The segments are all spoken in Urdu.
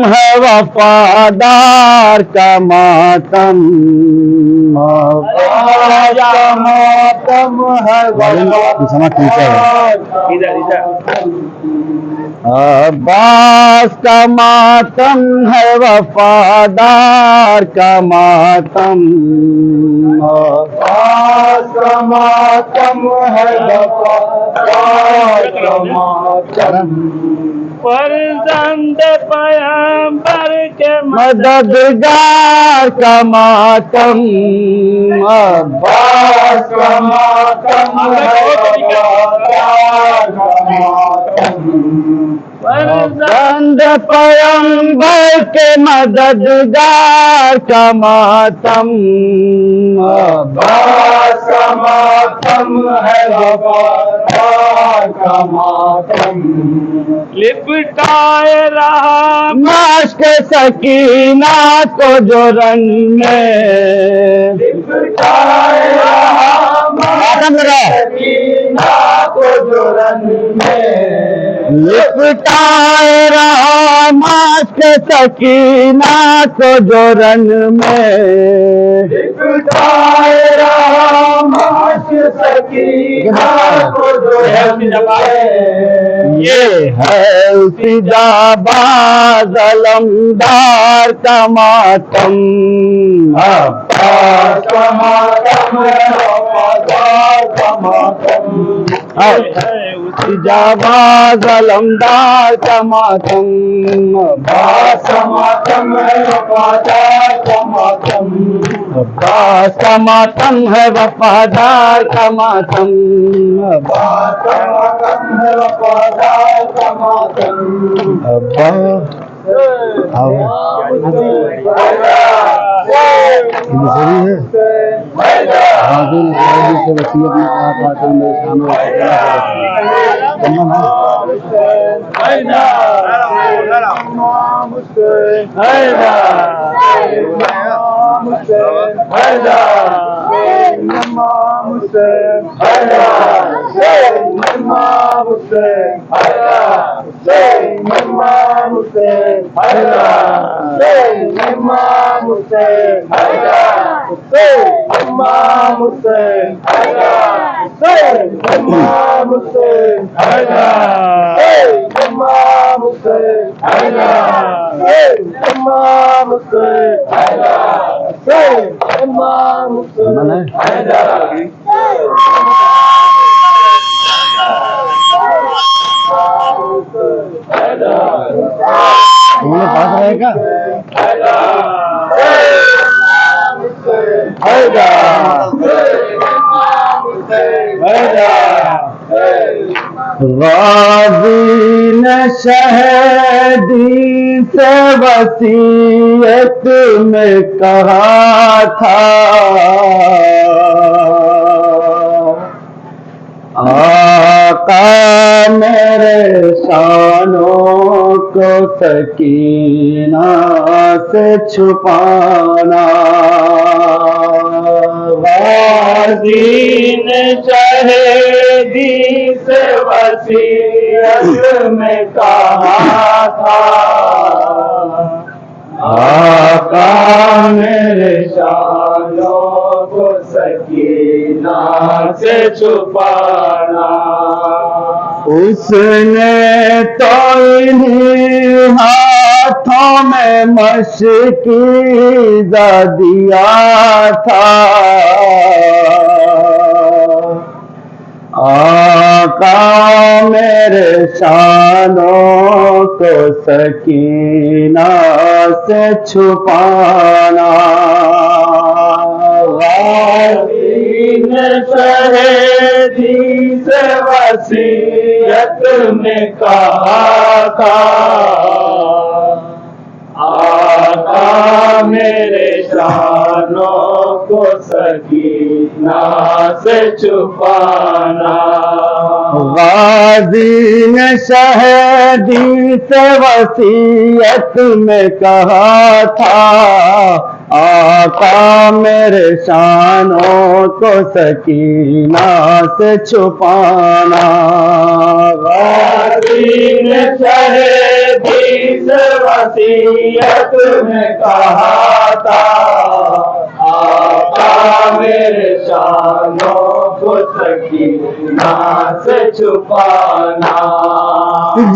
ہے وفادار کا ماتم عباس کا ماتم ہے وفادار کا ماتم عباس کا ماتم ہے وفادار کا ماتم فرزند پیغمبر کے مددگار کا ماتم عباس کا ماتم ہے وفادار کا ماتم فرزند پیغمبر کے مددگار کا ماتم عباس کا ماتم ہے وفادار کا ماتم لپٹائے رہا مشک سکینہ کو جو رنگ میں لپٹائے رہا مشک سکینہ کو جو رنگ میں لپٹائے رہا مشک سکینہ کو جو رنگ میں لپٹائے رہا مشک سکینہ کو جو رنگ میں یہ ہے فدا باز علمدار کا ماتم عباس کا ماتم ہے وفادار کا ماتم فدا باز علمدار کا ماتم عباس کا ماتم ہے وفادار کا ماتم عباس کا ماتم ہے وفادار کا ماتم عباس کا ماتم ہے وفادار کا ماتم عباس پاس رہے گا غازی نے شہیدی سے وصیت میں کہا تھا آقا میرے شانوں کو سکینہ سے چھپانا غازی نے شہیدی سے وصیت میں کہا تھا آقا میرے شانوں کو سکینہ سے چھپانا اس نے تو انہیں ہاتھوں میں مشکیزہ دیا تھا آقا میرے شانوں کو سکینہ سے چھپانا غازی نے شہیدی سے وصیت میں کہا تھا آقا میرے شانوں کو سکینہ سے چھپانا غازی نے شہیدی سے وصیت میں کہا تھا آقا میرے شانوں کو سکینہ سے چھپانا غازی نے شہیدی حدیث وصیت میں کہا تھا آقا میرے شانوں کو سکینہ سے چھپانا.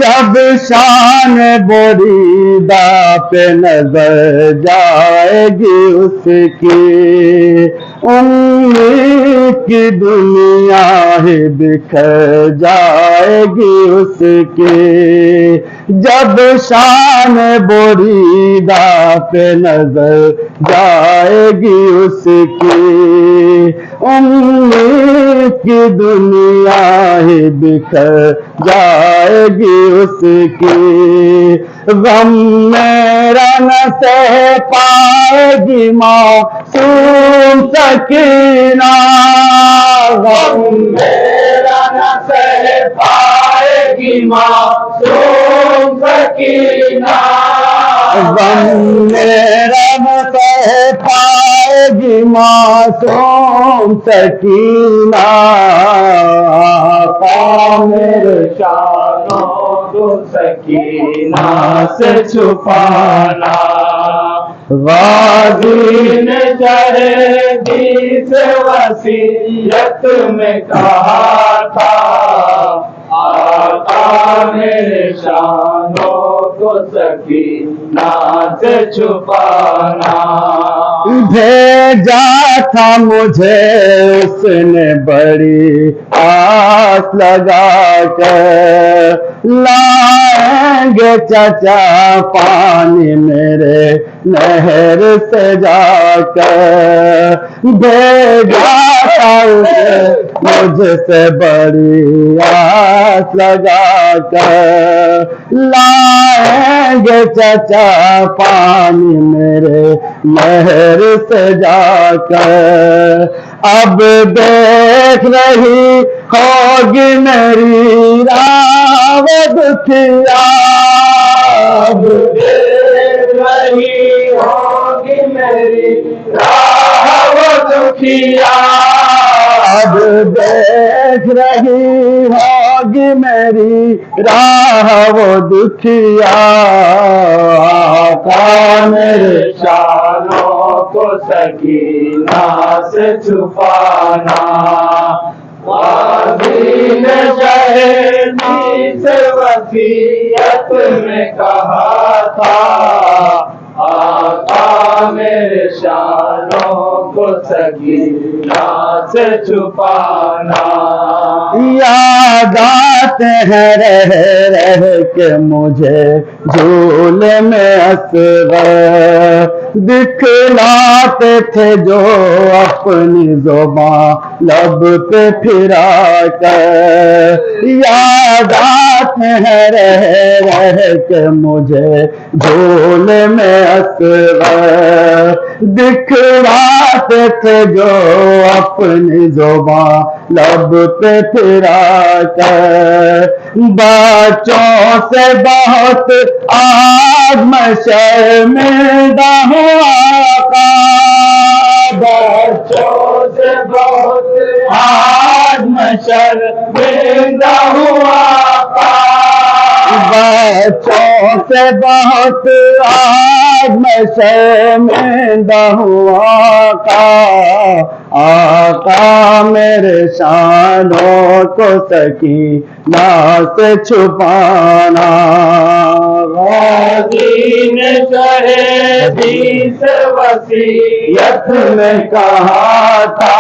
جب شان بریدہ پہ نظر جائے گی اس کی امید کی دنیا ہی بکھر جائے گی اس کی. جب شان بریدہ پہ نظر جائے گی اس کی امید کی دنیا ہی بکھر جائے گی اس کی. غم میرا نہ سہ پائے گی معصوم سکینہ غم میرا نہ سہ پائے گی معصوم سکینہ. غم میرا نہ سہ پائے گی معصوم سکینہ. آقا میرے شانوں کو سکینہ سے چھپانا. غازی نے حدیث وصیت میں کہا تھا آقا میرے شانوں کو سکینہ سے چھپانا. بھیجا تھا مجھے اس نے بڑی آس لگا کر لائیں گے چچا پانی میرے نہر سے جا کر. بھیجا تھا اسے مجھ سے بڑی آس لگا کر لائیں گے چچا پانی میرے نہر سے جا کر. اب دیکھ رہی ہوگی میری راہ وہ دکھیا اب دیکھ رہی ہوگی میری راہ وہ دکھیا. اب دیکھ رہی ہوگی میری راہ وہ دکھیا. آقا میرے شانوں کو سکینہ سے چھپانا. غازی نے حدیث وصیت میں کہا تھا آقا میرے شانوں کو سکینہ سے چھپانا. یاد آتے ہیں رہ رہ کے مجھے جھولے میں اصغر دکھلاتے تھے جو اپنی زبان لب پہ پھرا کر. یاد آتے ہیں رہ رہ کے مجھے جھولے میں اصغر دکھلاتے تھے جو اپنی زبان لب پہ پھرا کر. بچوں سے بہت آج میں شرمندہ ہوں آقا. بچوں سے بہت آج میں شرمندہ ہوں آقا. بچوں سے بہت آج میں شرمندہ ہوں آقا. آقا میرے شانوں کو سکینہ سے چھپانا. غازی نے حدیث وصیت میں کہا تھا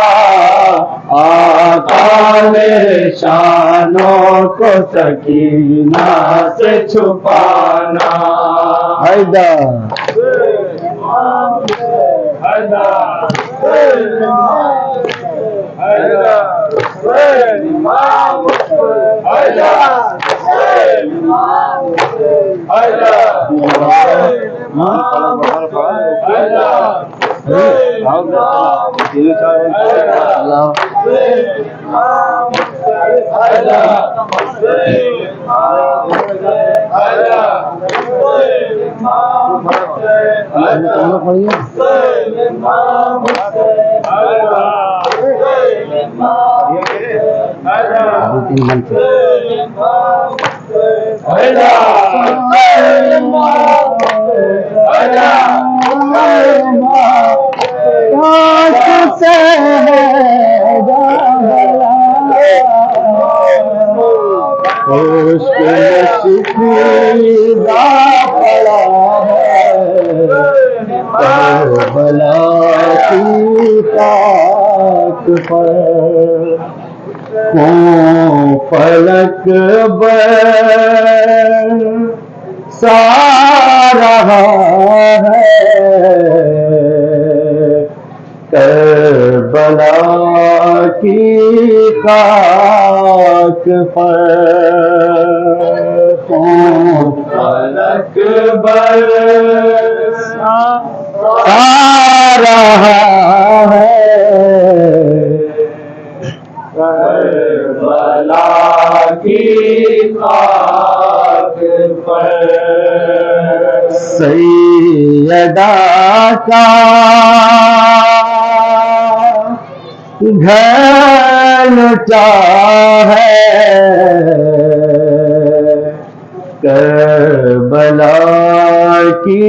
آقا میرے شانوں کو سکینہ سے چھپانا. حیدر کربلا کی خاک پر فلک برسا رہا ہے کربلا کی خاک پر فلک برسا رہا ہے کربلا کی خاک پر سیدہ کا گھر لٹا ہے کربلا کی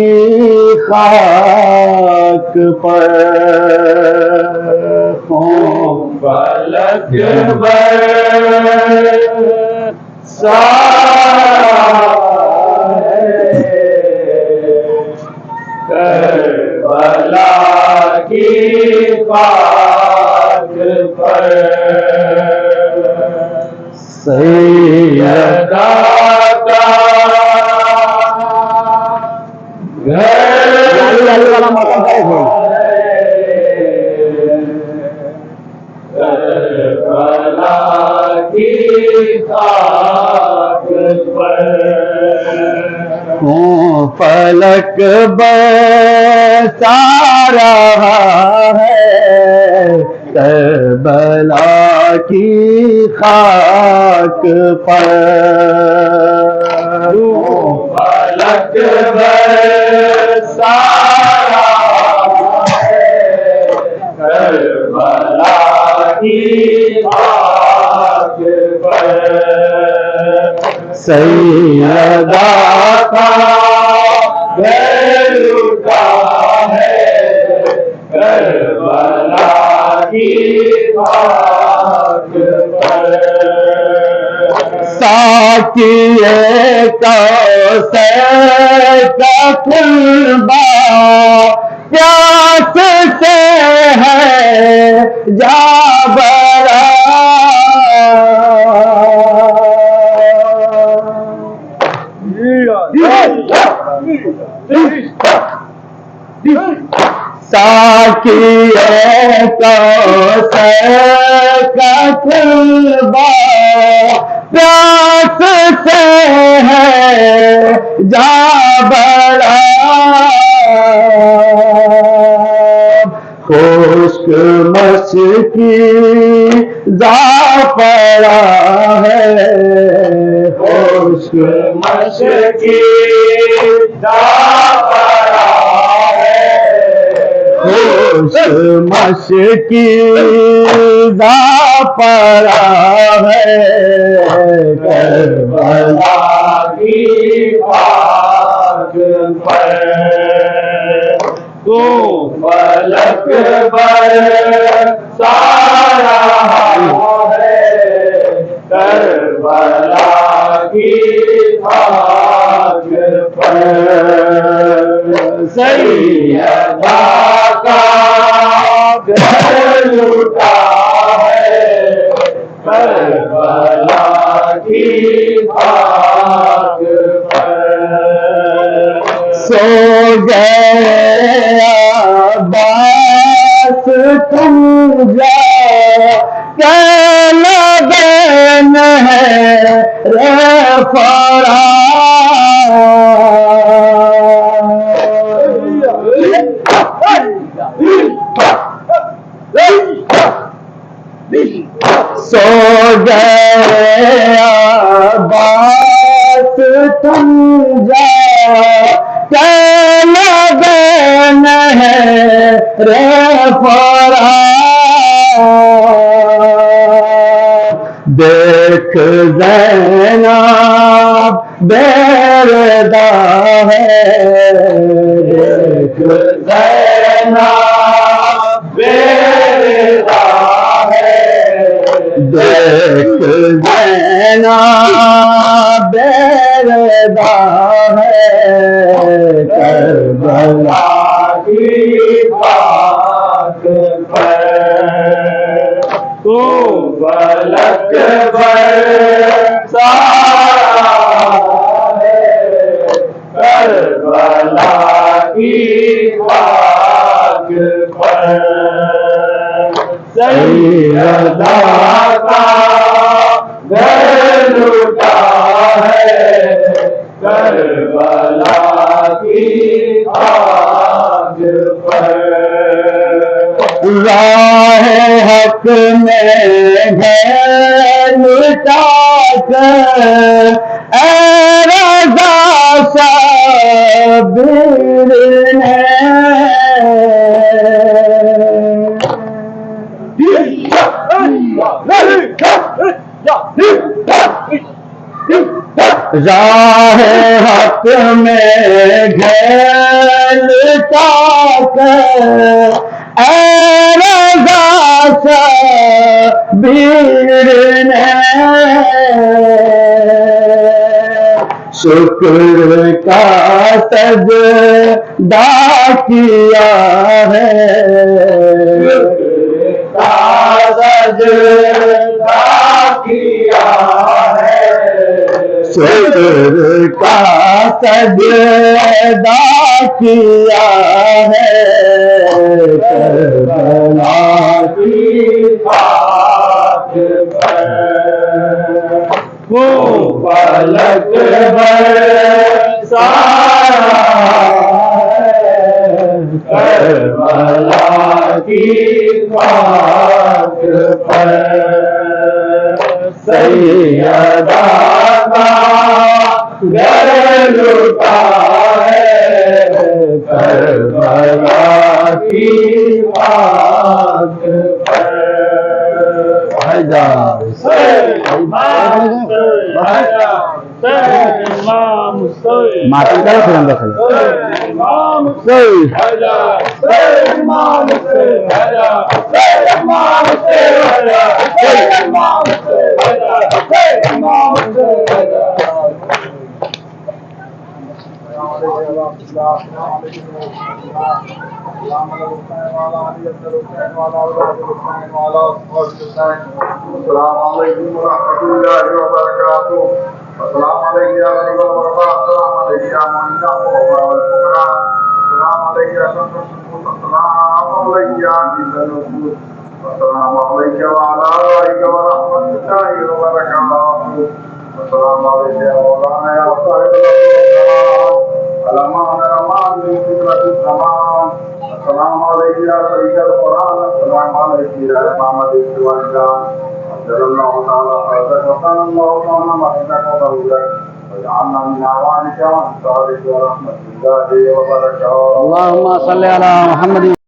خاک پر فلک برسا کربلا کی خاک پر سیدہ کا کربلا کی خاک پر فلک برسا رہا ہے کربلا کی خاک پر فلک برسا رہا ہے کربلا کی خاک پر سیدہ کا گھر لٹا ہے کربلا کی خاک پر ساقیے کوثر کا کلبہ پیاس سے ہے جا بھرا ساقیے کوثر کا کلبہ پیاس سے ہے جا بھرا خشک مشکی زا پڑا ہے خشک مشکی زا پڑا ہے خشک مشکی زا پڑا ہے کربلا کی خاک پر تو فلک برسا رہا ہے کربلا کی خاک پر سیدہ کا گھر لٹا ہے کربلا کی خاک پر سو گیا عباس تم جا کہ لگن ہے رفرا سو گیا عباس تم جا کہ لگن ہے رفرا دیکھ زینب بیردا ہے دیکھ زینب بیردا ہے دیکھ زینب بیردا ہے کربلا کی خاک پر تو بلک برسا ہے کربلا کی خاک پر سیدہ کا گھر لٹا ہے کربلا کی خاک پر راہ حق میں گھر لٹا کر اے رضا صابر نے راہ حق میں گھر لٹا کر اے رضا صابر نے شکر کا سجدہ کیا ہے سجدہ کیا ہے شکر کا سجدہ کیا ہے کربلا کی خاک پر وہ پلک برسا کربلا کی خاک پر سیدہ کا گھر لٹا ہے کربلا کی خاک پر ماتم کرو پھر ہم دیکھ السلام علیکم ورحمۃ اللہ وبرکاتہ. السلام علیکم یا غریب الغرباء. السلام علیکم یا معین الفقراء والفقراء. السلام علیکم یا شمس الشموس. السلام علیکم یا عزیز الوجود. السلام علیکم وعلى آلك ورحمۃ اللہ وبرکاتہ. السلام علیکم یا مولانا یا صاحب السلام. الامان الامان من فکرۃ الزمان. السلام علیکم یا سید القرآن. السلام علیکم یا امام الاسلام جان. جل اللہ تعالی خیرک وطن اللہ تعالی محنک وبرک وجعلنا من اعوانک وانصارک ورحمۃ اللہ وبرکاتہ. اللهم صل على محمد